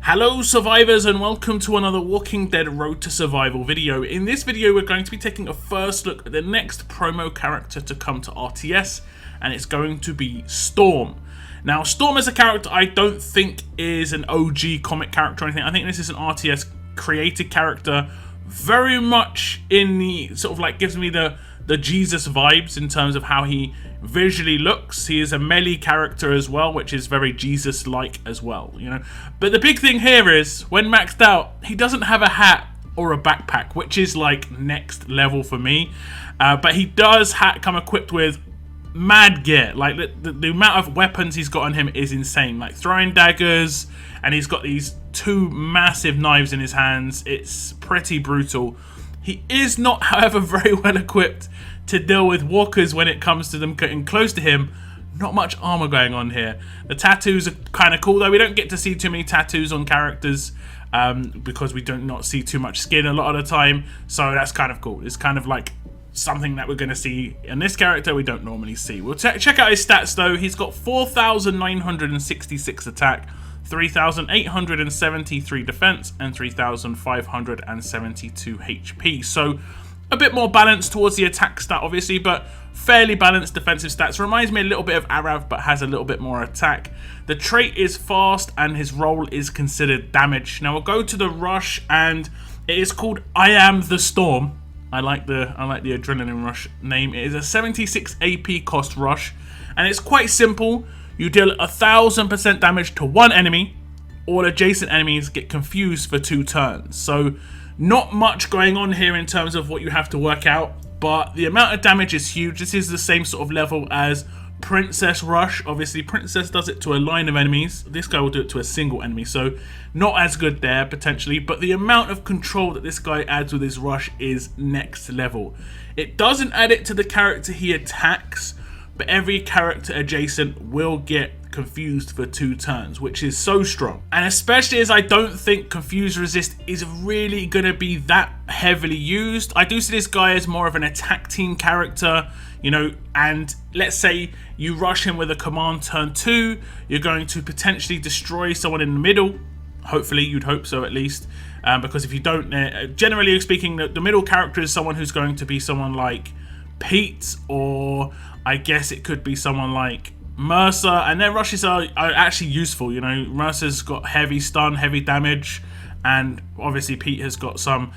Hello survivors and welcome to another Walking Dead Road to Survival video. In this video we're going to be taking a first look at the next promo character to come to RTS, and it's going to be Storm. Now Storm is a character I don't think is an OG comic character or anything. I think this is an RTS created character, very much in the sort of like gives me the Jesus vibes in terms of how he visually looks. He is a melee character as well, which is very Jesus-like as well, you know. But the big thing here is, when maxed out, he doesn't have a hat or a backpack, which is like next level for me. But he does come equipped with mad gear. Like the amount of weapons he's got on him is insane. Like throwing daggers, and he's got these two massive knives in his hands. It's pretty brutal. He is not, however, very well equipped to deal with walkers when it comes to them getting close to him. Not much armor going on here. The tattoos are kind of cool, though. We don't get to see too many tattoos on characters because we do not see too much skin a lot of the time. So that's kind of cool. It's kind of like something that we're going to see in this character we don't normally see. We'll check out his stats, though. He's got 4,966 attack, 3,873 defense, and 3,572 HP. So a bit more balanced towards the attack stat, obviously, but fairly balanced defensive stats. Reminds me a little bit of Arav, but has a little bit more attack. The trait is fast, and his role is considered damage. Now we'll go to the rush, and it is called I Am the Storm. I like the adrenaline rush name. It is a 76 AP cost rush, and it's quite simple. You deal 1,000% damage to one enemy. All adjacent enemies get confused for 2 turns. So not much going on here in terms of what you have to work out, but the amount of damage is huge. This is the same sort of level as Princess Rush. Obviously, Princess does it to a line of enemies. This guy will do it to a single enemy, so not as good there, potentially. But the amount of control that this guy adds with his rush is next level. It doesn't add it to the character he attacks, but every character adjacent will get confused for 2 turns, which is so strong. And especially as I don't think confuse resist is really going to be that heavily used. I do see this guy as more of an attack team character, you know, and let's say you rush him with a command turn 2, you're going to potentially destroy someone in the middle. Hopefully, you'd hope so at least, because if you don't, generally speaking, the middle character is someone who's going to be someone like Pete, or I guess it could be someone like Mercer, and their rushes are actually useful. You know, Mercer's got heavy stun, heavy damage, and obviously Pete has got some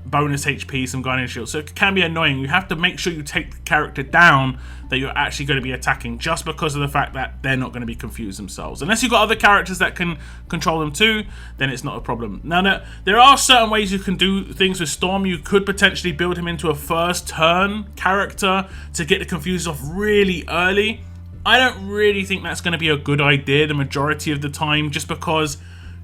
bonus HP, some guiding shield, so it can be annoying. You have to make sure you take the character down that you're actually going to be attacking, just because of the fact that they're not going to be confused themselves. Unless you've got other characters that can control them too, then it's not a problem. Now, there are certain ways you can do things with Storm. You could potentially build him into a first turn character to get the confused off really early. I don't really think that's going to be a good idea the majority of the time, just because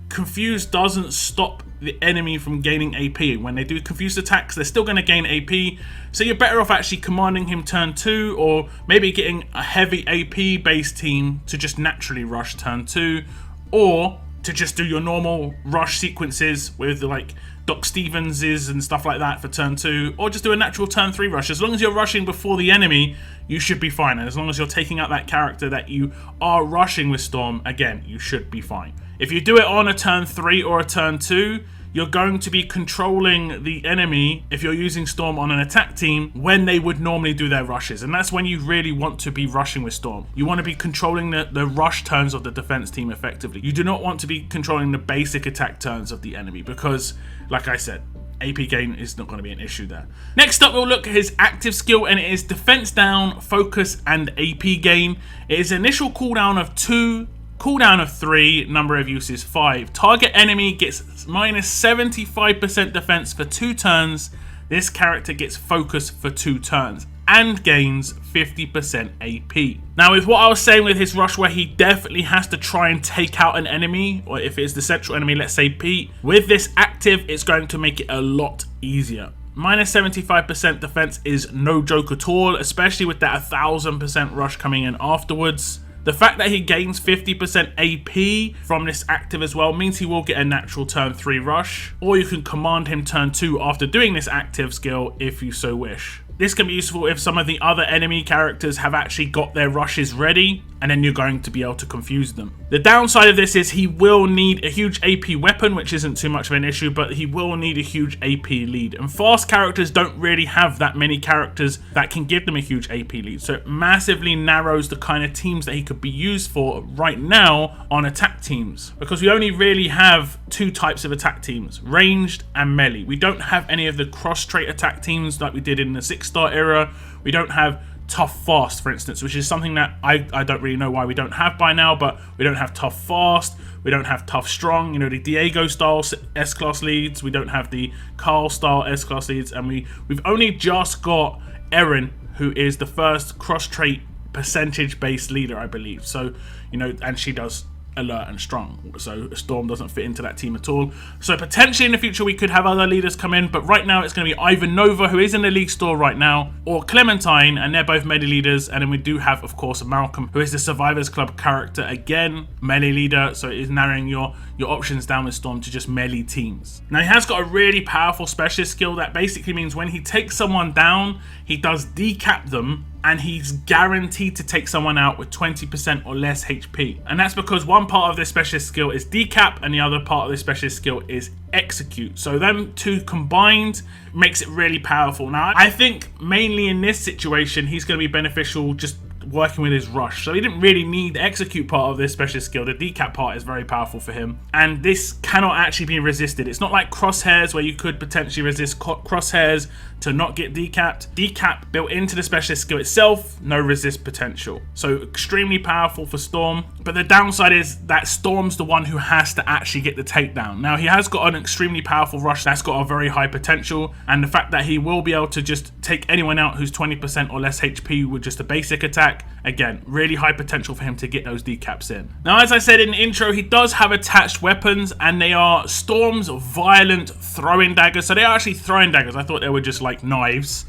confused doesn't stop the enemy from gaining AP. When they do confused attacks, they're still going to gain AP, so you're better off actually commanding him turn 2, or maybe getting a heavy AP based team to just naturally rush turn 2, or to just do your normal rush sequences with like Doc Stevenses and stuff like that for turn 2, or just do a natural turn 3 rush. As long as you're rushing before the enemy, you should be fine, and as long as you're taking out that character that you are rushing with Storm, again, you should be fine. If you do it on a turn 3 or a turn 2, you're going to be controlling the enemy, if you're using Storm on an attack team, when they would normally do their rushes. And that's when you really want to be rushing with Storm. You want to be controlling the rush turns of the defense team effectively. You do not want to be controlling the basic attack turns of the enemy, because, like I said, AP gain is not going to be an issue there. Next up, we'll look at his active skill, and it is defense down, focus, and AP gain. It is initial cooldown of 2, cooldown of 3, number of uses 5. Target enemy gets minus 75% defense for 2 turns. This character gets focus for 2 turns and gains 50% AP. Now, with what I was saying with his rush, where he definitely has to try and take out an enemy, or if it's the central enemy, let's say Pete, with this active, it's going to make it a lot easier. Minus 75% defense is no joke at all, especially with that 1,000% rush coming in afterwards. The fact that he gains 50% AP from this active as well means he will get a natural turn 3 rush, or you can command him turn 2 after doing this active skill if you so wish. This can be useful if some of the other enemy characters have actually got their rushes ready, and then you're going to be able to confuse them. The downside of this is he will need a huge AP weapon, which isn't too much of an issue, but he will need a huge AP lead. And fast characters don't really have that many characters that can give them a huge AP lead. So it massively narrows the kind of teams that he could be used for right now on attack teams. Because we only really have 2 types of attack teams, ranged and melee. We don't have any of the cross-trait attack teams like we did in the 6-star era. We don't have tough fast, for instance, which is something that I don't really know why we don't have by now, but we don't have tough fast, we don't have tough strong, you know, the Diego style S-class leads, we don't have the Carl style S-class leads, and we've only just got Erin, who is the first cross-trait percentage based leader, I believe. So, you know, and she does alert and strong, so Storm doesn't fit into that team at all. So potentially in the future we could have other leaders come in, but right now it's going to be either Nova, who is in the league store right now, or Clementine, and they're both melee leaders. And then we do have, of course, Malcolm, who is the Survivors Club character, again melee leader, so it is narrowing your options down with Storm to just melee teams. Now he has got a really powerful specialist skill that basically means when he takes someone down, he does decap them, and he's guaranteed to take someone out with 20% or less HP. And that's because one part of this specialist skill is decap and the other part of this specialist skill is execute. So them two combined makes it really powerful. Now I think mainly in this situation he's going to be beneficial just working with his rush, so he didn't really need the execute part of this specialist skill. The decap part is very powerful for him, and this cannot actually be resisted. It's not like crosshairs where you could potentially resist crosshairs to not get decapped. Decap built into the specialist skill itself, no resist potential, so extremely powerful for Storm. But the downside is that Storm's the one who has to actually get the takedown. Now he has got an extremely powerful rush that's got a very high potential, and the fact that he will be able to just take anyone out who's 20% or less HP with just a basic attack, again, really high potential for him to get those decaps in. Now, as I said in the intro, he does have attached weapons, and they are Storm's violent throwing daggers. So they are actually throwing daggers. I thought they were just like knives.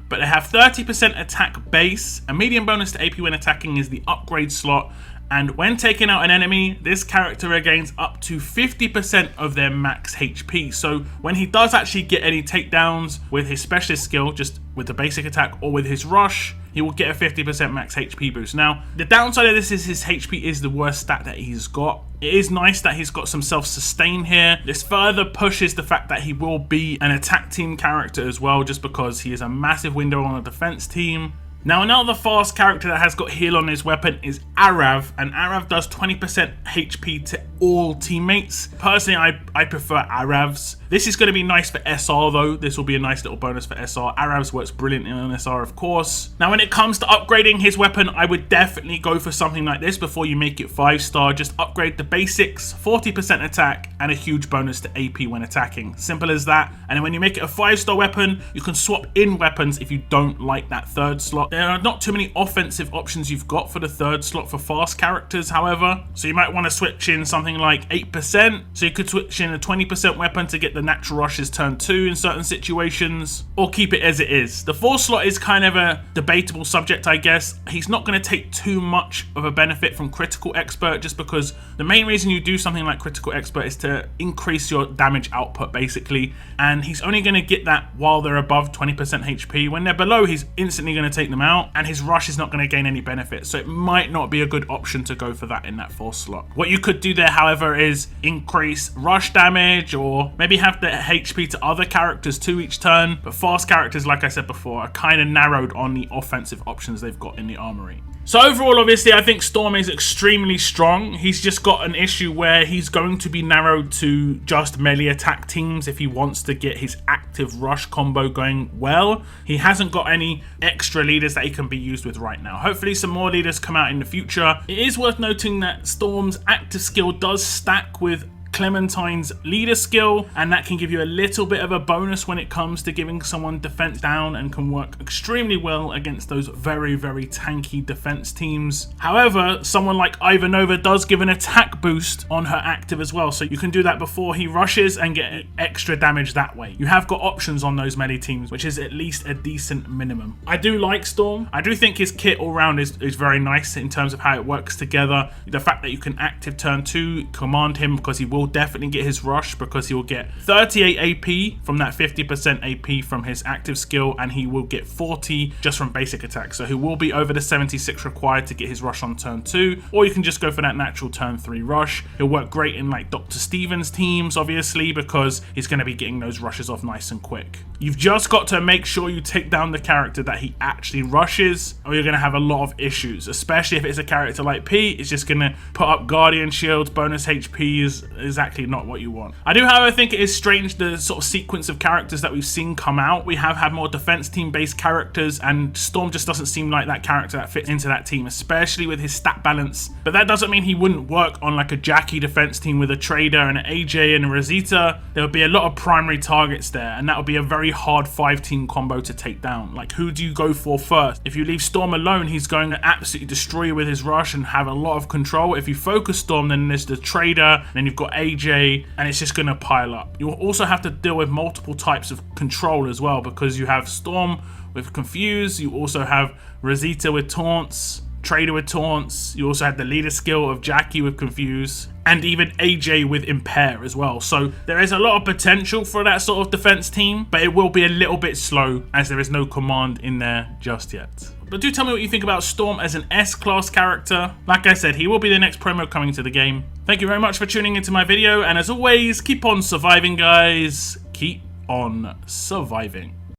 But they have 30% attack base. A medium bonus to AP when attacking is the upgrade slot. And when taking out an enemy, this character regains up to 50% of their max HP. So when he does actually get any takedowns with his specialist skill, just with the basic attack or with his rush, he will get a 50% max HP boost. Now, the downside of this is his HP is the worst stat that he's got. It is nice that he's got some self-sustain here. This further pushes the fact that he will be an attack team character as well, just because he is a massive window on a defense team. Now, another fast character that has got heal on his weapon is Arav, and Arav does 20% HP to all teammates. Personally, I prefer Arav's. This is going to be nice for SR though. This will be a nice little bonus for SR. Arav's works brilliantly on SR, of course. Now, when it comes to upgrading his weapon, I would definitely go for something like this before you make it 5-star. Just upgrade the basics, 40% attack, and a huge bonus to AP when attacking. Simple as that. And then when you make it a 5-star weapon, you can swap in weapons if you don't like that 3rd slot. There are not too many offensive options you've got for the 3rd slot for fast characters, however. So you might want to switch in something like 8%. So you could switch in a 20% weapon to get the natural rushes turn 2 in certain situations, or keep it as it is. The 4th slot is kind of a debatable subject, I guess. He's not going to take too much of a benefit from critical expert, just because the main reason you do something like critical expert is to increase your damage output basically, and he's only going to get that while they're above 20% HP. When they're below, he's instantly going to take them out, and his rush is not going to gain any benefit, so it might not be a good option to go for that in that 4th slot. What you could do there, however, is increase rush damage, or maybe have the HP to other characters too each turn. But fast characters, like I said before, are kind of narrowed on the offensive options they've got in the armory. So overall, obviously, I think Storm is extremely strong. He's just got an issue where he's going to be narrowed to just melee attack teams if he wants to get his active rush combo going well. He hasn't got any extra leaders that he can be used with right now. Hopefully some more leaders come out in the future. It is worth noting that Storm's active skill does stack with Clementine's leader skill, and that can give you a little bit of a bonus when it comes to giving someone defense down and can work extremely well against those very, very tanky defense teams. However, someone like Ivanova does give an attack boost on her active as well, so you can do that before he rushes and get extra damage that way. You have got options on those melee teams, which is at least a decent minimum. I do like Storm. I do think his kit all round is very nice in terms of how it works together. The fact that you can active turn 2, command him, because he will definitely get his rush, because he will get 38 AP from that 50% AP from his active skill, and he will get 40 just from basic attack. So he will be over the 76 required to get his rush on turn 2, or you can just go for that natural turn 3 rush. He'll work great in like Dr. Stevens teams, obviously, because he's going to be getting those rushes off nice and quick. You've just got to make sure you take down the character that he actually rushes, or you're going to have a lot of issues, especially if it's a character like P. It's just going to put up Guardian Shields, bonus HP is exactly not what you want. I do, however, think it is strange the sort of sequence of characters that we've seen come out. We have had more defense team based characters, and Storm just doesn't seem like that character that fits into that team, especially with his stat balance. But that doesn't mean he wouldn't work on like a Jackie defense team with a Trader and an AJ and a Rosita. There would be a lot of primary targets there, and that would be a very hard 5-team combo to take down. Like, who do you go for first? If you leave Storm alone, he's going to absolutely destroy you with his rush and have a lot of control. If you focus Storm, then there's the Trader, then you've got AJ, and it's just going to pile up. You'll also have to deal with multiple types of control as well, because you have Storm with Confuse, you also have Rosita with Taunts, Trader with Taunts, you also had the leader skill of Jackie with Confuse, and even AJ with Impair as well. So there is a lot of potential for that sort of defense team, but it will be a little bit slow as there is no command in there just yet. But do tell me what you think about Storm as an S-class character. Like I said, he will be the next promo coming to the game. Thank you very much for tuning into my video, and as always, keep on surviving, guys. Keep on surviving.